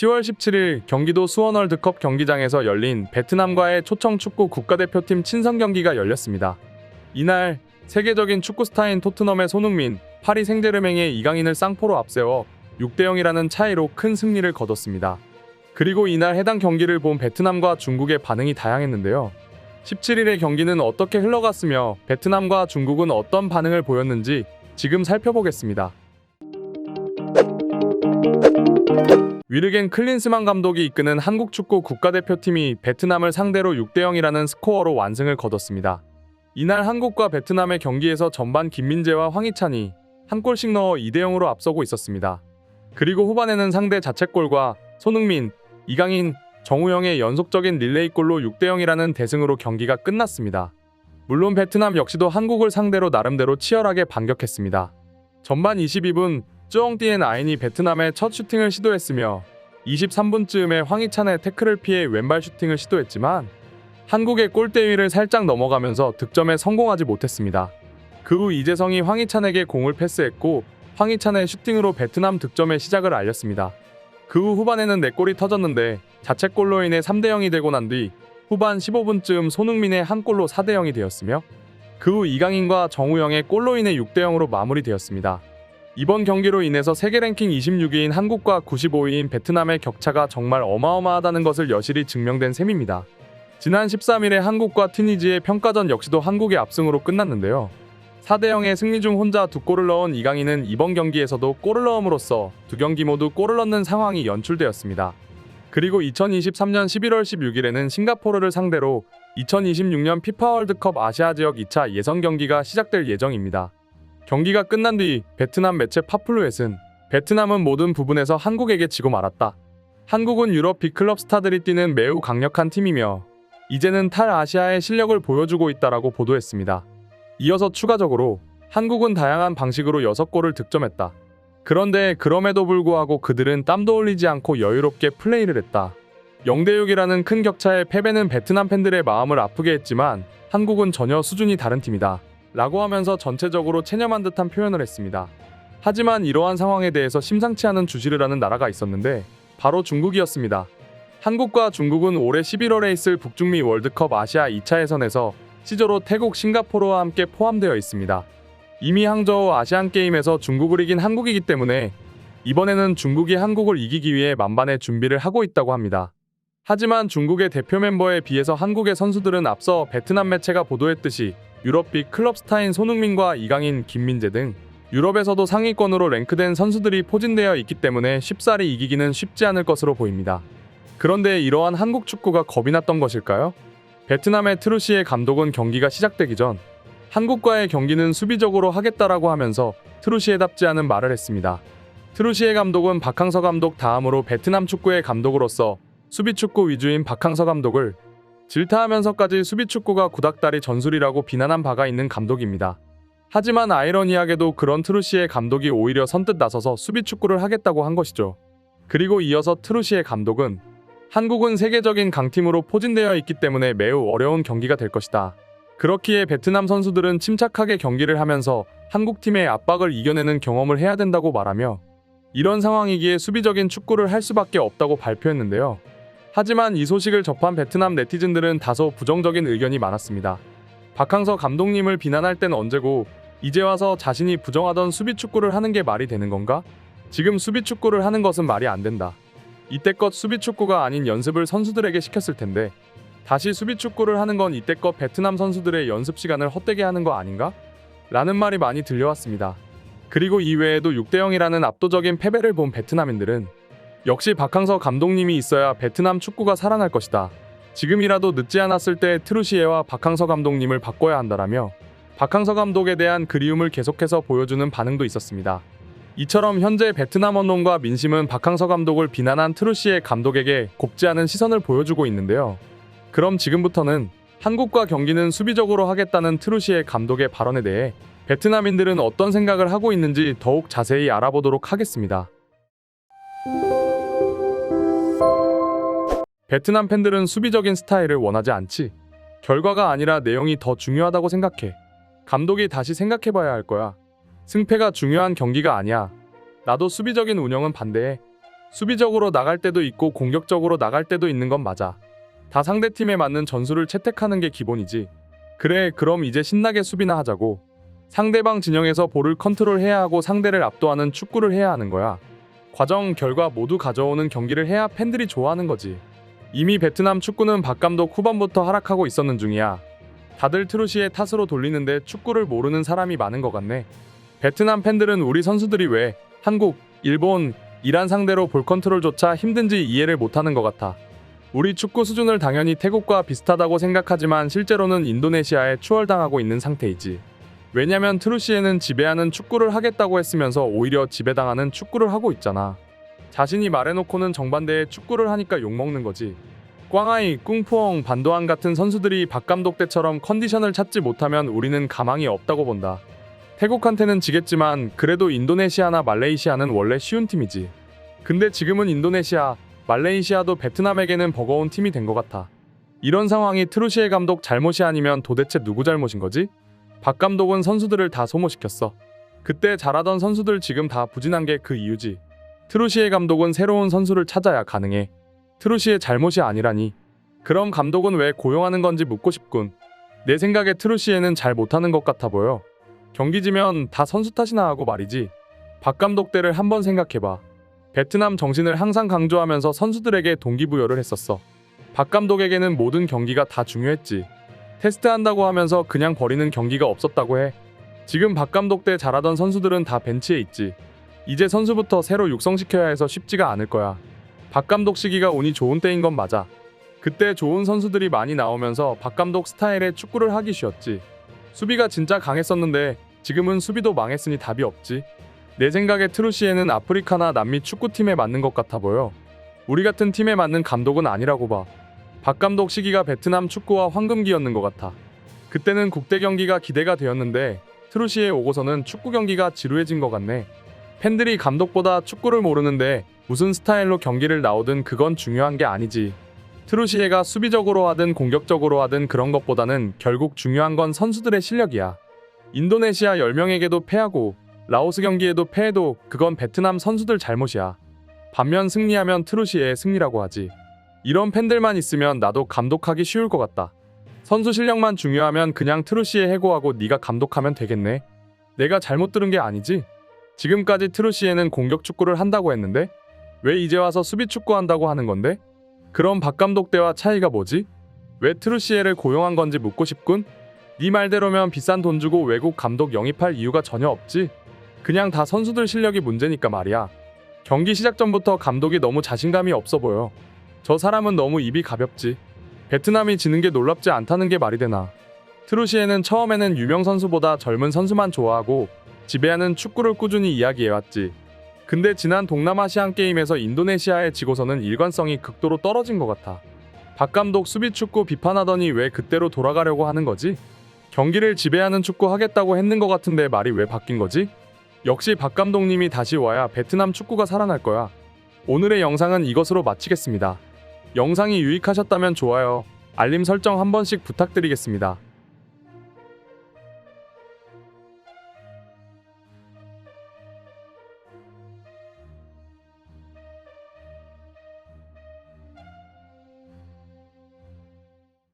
10월 17일 경기도 수원 월드컵 경기장에서 열린 베트남과의 초청 축구 국가대표팀 친선 경기가 열렸습니다. 이날 세계적인 축구 스타인 토트넘의 손흥민, 파리 생제르맹의 이강인을 쌍포로 앞세워 6대0이라는 차이로 큰 승리를 거뒀습니다. 그리고 이날 해당 경기를 본 베트남과 중국의 반응이 다양했는데요. 17일의 경기는 어떻게 흘러갔으며 베트남과 중국은 어떤 반응을 보였는지 지금 살펴보겠습니다. 위르겐 클린스만 감독이 이끄는 한국 축구 국가대표팀이 베트남을 상대로 6대0이라는 스코어로 완승을 거뒀습니다. 이날 한국과 베트남의 경기에서 전반 김민재와 황희찬이 한 골씩 넣어 2대0으로 앞서고 있었습니다. 그리고 후반에는 상대 자책골과 손흥민, 이강인, 정우영의 연속적인 릴레이골로 6대0이라는 대승으로 경기가 끝났습니다. 물론 베트남 역시도 한국을 상대로 나름대로 치열하게 반격했습니다. 전반 22분 쯔엉띠엔 아인이 베트남의 첫 슈팅을 시도했으며 23분쯤에 황희찬의 태클을 피해 왼발 슈팅을 시도했지만 한국의 골대 위를 살짝 넘어가면서 득점에 성공하지 못했습니다. 그 후 이재성이 황희찬에게 공을 패스했고 황희찬의 슈팅으로 베트남 득점의 시작을 알렸습니다. 그 후 후반에는 4골이 터졌는데 자책골로 인해 3대0이 되고 난 뒤 후반 15분쯤 손흥민의 한 골로 4대0이 되었으며 그 후 이강인과 정우영의 골로 인해 6대0으로 마무리되었습니다. 이번 경기로 인해서 세계 랭킹 26위인 한국과 95위인 베트남의 격차가 정말 어마어마하다는 것을 여실히 증명된 셈입니다. 지난 13일에 한국과 튀니지의 평가전 역시도 한국의 압승으로 끝났는데요. 4대0의 승리 중 혼자 2골을 넣은 이강인은 이번 경기에서도 골을 넣음으로써 2경기 모두 골을 넣는 상황이 연출되었습니다. 그리고 2023년 11월 16일에는 싱가포르를 상대로 2026년 피파 월드컵 아시아 지역 2차 예선 경기가 시작될 예정입니다. 경기가 끝난 뒤 베트남 매체 파플루엣은 베트남은 모든 부분에서 한국에게 지고 말았다. 한국은 유럽 빅클럽 스타들이 뛰는 매우 강력한 팀이며 이제는 탈아시아의 실력을 보여주고 있다라고 보도했습니다. 이어서 추가적으로 한국은 다양한 방식으로 6골을 득점했다. 그런데 그럼에도 불구하고 그들은 땀도 흘리지 않고 여유롭게 플레이를 했다. 0대6이라는 큰 격차의 패배는 베트남 팬들의 마음을 아프게 했지만 한국은 전혀 수준이 다른 팀이다. 라고 하면서 전체적으로 체념한 듯한 표현을 했습니다. 하지만 이러한 상황에 대해서 심상치 않은 주시를 하는 나라가 있었는데 바로 중국이었습니다. 한국과 중국은 올해 11월에 있을 북중미 월드컵 아시아 2차 예선에서 C조로 태국, 싱가포르와 함께 포함되어 있습니다. 이미 항저우 아시안게임에서 중국을 이긴 한국이기 때문에 이번에는 중국이 한국을 이기기 위해 만반의 준비를 하고 있다고 합니다. 하지만 중국의 대표 멤버에 비해서 한국의 선수들은 앞서 베트남 매체가 보도했듯이 유럽 빅 클럽 스타인 손흥민과 이강인, 김민재 등 유럽에서도 상위권으로 랭크된 선수들이 포진되어 있기 때문에 쉽사리 이기기는 쉽지 않을 것으로 보입니다. 그런데 이러한 한국 축구가 겁이 났던 것일까요? 베트남의 트루시에 감독은 경기가 시작되기 전 한국과의 경기는 수비적으로 하겠다라고 하면서 트루시에답지 않은 말을 했습니다. 트루시에 감독은 박항서 감독 다음으로 베트남 축구의 감독으로서 수비축구 위주인 박항서 감독을 질타하면서까지 수비축구가 구닥다리 전술이라고 비난한 바가 있는 감독입니다. 하지만 아이러니하게도 그런 트루시에 감독이 오히려 선뜻 나서서 수비축구를 하겠다고 한 것이죠. 그리고 이어서 트루시에 감독은 한국은 세계적인 강팀으로 포진되어 있기 때문에 매우 어려운 경기가 될 것이다. 그렇기에 베트남 선수들은 침착하게 경기를 하면서 한국팀의 압박을 이겨내는 경험을 해야 된다고 말하며 이런 상황이기에 수비적인 축구를 할 수밖에 없다고 발표했는데요. 하지만 이 소식을 접한 베트남 네티즌들은 다소 부정적인 의견이 많았습니다. 박항서 감독님을 비난할 땐 언제고 이제 와서 자신이 부정하던 수비축구를 하는 게 말이 되는 건가? 지금 수비축구를 하는 것은 말이 안 된다. 이때껏 수비축구가 아닌 연습을 선수들에게 시켰을 텐데 다시 수비축구를 하는 건 이때껏 베트남 선수들의 연습 시간을 헛되게 하는 거 아닌가? 라는 말이 많이 들려왔습니다. 그리고 이외에도 6대0이라는 압도적인 패배를 본 베트남인들은 역시 박항서 감독님이 있어야 베트남 축구가 살아날 것이다. 지금이라도 늦지 않았을 때 트루시에와 박항서 감독님을 바꿔야 한다라며 박항서 감독에 대한 그리움을 계속해서 보여주는 반응도 있었습니다. 이처럼 현재 베트남 언론과 민심은 박항서 감독을 비난한 트루시에 감독에게 곱지 않은 시선을 보여주고 있는데요. 그럼 지금부터는 한국과 경기는 수비적으로 하겠다는 트루시에 감독의 발언에 대해 베트남인들은 어떤 생각을 하고 있는지 더욱 자세히 알아보도록 하겠습니다. 베트남 팬들은 수비적인 스타일을 원하지 않지. 결과가 아니라 내용이 더 중요하다고 생각해. 감독이 다시 생각해봐야 할 거야. 승패가 중요한 경기가 아니야. 나도 수비적인 운영은 반대해. 수비적으로 나갈 때도 있고 공격적으로 나갈 때도 있는 건 맞아. 다 상대팀에 맞는 전술을 채택하는 게 기본이지. 그래, 그럼 이제 신나게 수비나 하자고. 상대방 진영에서 볼을 컨트롤해야 하고 상대를 압도하는 축구를 해야 하는 거야. 과정, 결과 모두 가져오는 경기를 해야 팬들이 좋아하는 거지. 이미 베트남 축구는 박 감독 후반부터 하락하고 있었는 중이야. 다들 트루시의 탓으로 돌리는데 축구를 모르는 사람이 많은 것 같네. 베트남 팬들은 우리 선수들이 왜 한국, 일본, 이란 상대로 볼 컨트롤조차 힘든지 이해를 못하는 것 같아. 우리 축구 수준을 당연히 태국과 비슷하다고 생각하지만 실제로는 인도네시아에 추월당하고 있는 상태이지. 왜냐면 트루시에는 지배하는 축구를 하겠다고 했으면서 오히려 지배당하는 축구를 하고 있잖아. 자신이 말해놓고는 정반대의 축구를 하니까 욕먹는 거지. 꽝아이, 꿍푸엉, 반도안 같은 선수들이 박 감독 때처럼 컨디션을 찾지 못하면 우리는 가망이 없다고 본다. 태국한테는 지겠지만 그래도 인도네시아나 말레이시아는 원래 쉬운 팀이지. 근데 지금은 인도네시아, 말레이시아도 베트남에게는 버거운 팀이 된 것 같아. 이런 상황이 트루시에 감독 잘못이 아니면 도대체 누구 잘못인 거지? 박 감독은 선수들을 다 소모시켰어. 그때 잘하던 선수들 지금 다 부진한 게 그 이유지. 트루시에 감독은 새로운 선수를 찾아야 가능해. 트루시의 잘못이 아니라니. 그럼 감독은 왜 고용하는 건지 묻고 싶군. 내 생각에 트루시에는 잘 못하는 것 같아 보여. 경기 지면 다 선수 탓이나 하고 말이지. 박 감독 때를 한번 생각해봐. 베트남 정신을 항상 강조하면서 선수들에게 동기부여를 했었어. 박 감독에게는 모든 경기가 다 중요했지. 테스트한다고 하면서 그냥 버리는 경기가 없었다고 해. 지금 박 감독 때 잘하던 선수들은 다 벤치에 있지. 이제 선수부터 새로 육성시켜야 해서 쉽지가 않을 거야. 박 감독 시기가 운이 좋은 때인 건 맞아. 그때 좋은 선수들이 많이 나오면서 박 감독 스타일의 축구를 하기 쉬웠지. 수비가 진짜 강했었는데 지금은 수비도 망했으니 답이 없지. 내 생각에 트루시에는 아프리카나 남미 축구팀에 맞는 것 같아 보여. 우리 같은 팀에 맞는 감독은 아니라고 봐. 박 감독 시기가 베트남 축구와 황금기였는 것 같아. 그때는 국대 경기가 기대가 되었는데 트루시에 오고서는 축구 경기가 지루해진 것 같네. 팬들이 감독보다 축구를 모르는데 무슨 스타일로 경기를 나오든 그건 중요한 게 아니지. 트루시에가 수비적으로 하든 공격적으로 하든 그런 것보다는 결국 중요한 건 선수들의 실력이야. 인도네시아 10명에게도 패하고 라오스 경기에도 패해도 그건 베트남 선수들 잘못이야. 반면 승리하면 트루시에의 승리라고 하지. 이런 팬들만 있으면 나도 감독하기 쉬울 것 같다. 선수 실력만 중요하면 그냥 트루시에 해고하고 네가 감독하면 되겠네. 내가 잘못 들은 게 아니지? 지금까지 트루시에는 공격 축구를 한다고 했는데 왜 이제 와서 수비 축구 한다고 하는 건데? 그럼 박 감독 때와 차이가 뭐지? 왜 트루시에를 고용한 건지 묻고 싶군? 네 말대로면 비싼 돈 주고 외국 감독 영입할 이유가 전혀 없지? 그냥 다 선수들 실력이 문제니까 말이야. 경기 시작 전부터 감독이 너무 자신감이 없어 보여. 저 사람은 너무 입이 가볍지. 베트남이 지는 게 놀랍지 않다는 게 말이 되나. 트루시에는 처음에는 유명 선수보다 젊은 선수만 좋아하고 지배하는 축구를 꾸준히 이야기해왔지. 근데 지난 동남아시안 게임에서 인도네시아에 지고서는 일관성이 극도로 떨어진 것 같아. 박 감독 수비 축구 비판하더니 왜 그때로 돌아가려고 하는 거지? 경기를 지배하는 축구 하겠다고 했는 것 같은데 말이 왜 바뀐 거지? 역시 박 감독님이 다시 와야 베트남 축구가 살아날 거야. 오늘의 영상은 이것으로 마치겠습니다. 영상이 유익하셨다면 좋아요, 알림 설정 한 번씩 부탁드리겠습니다.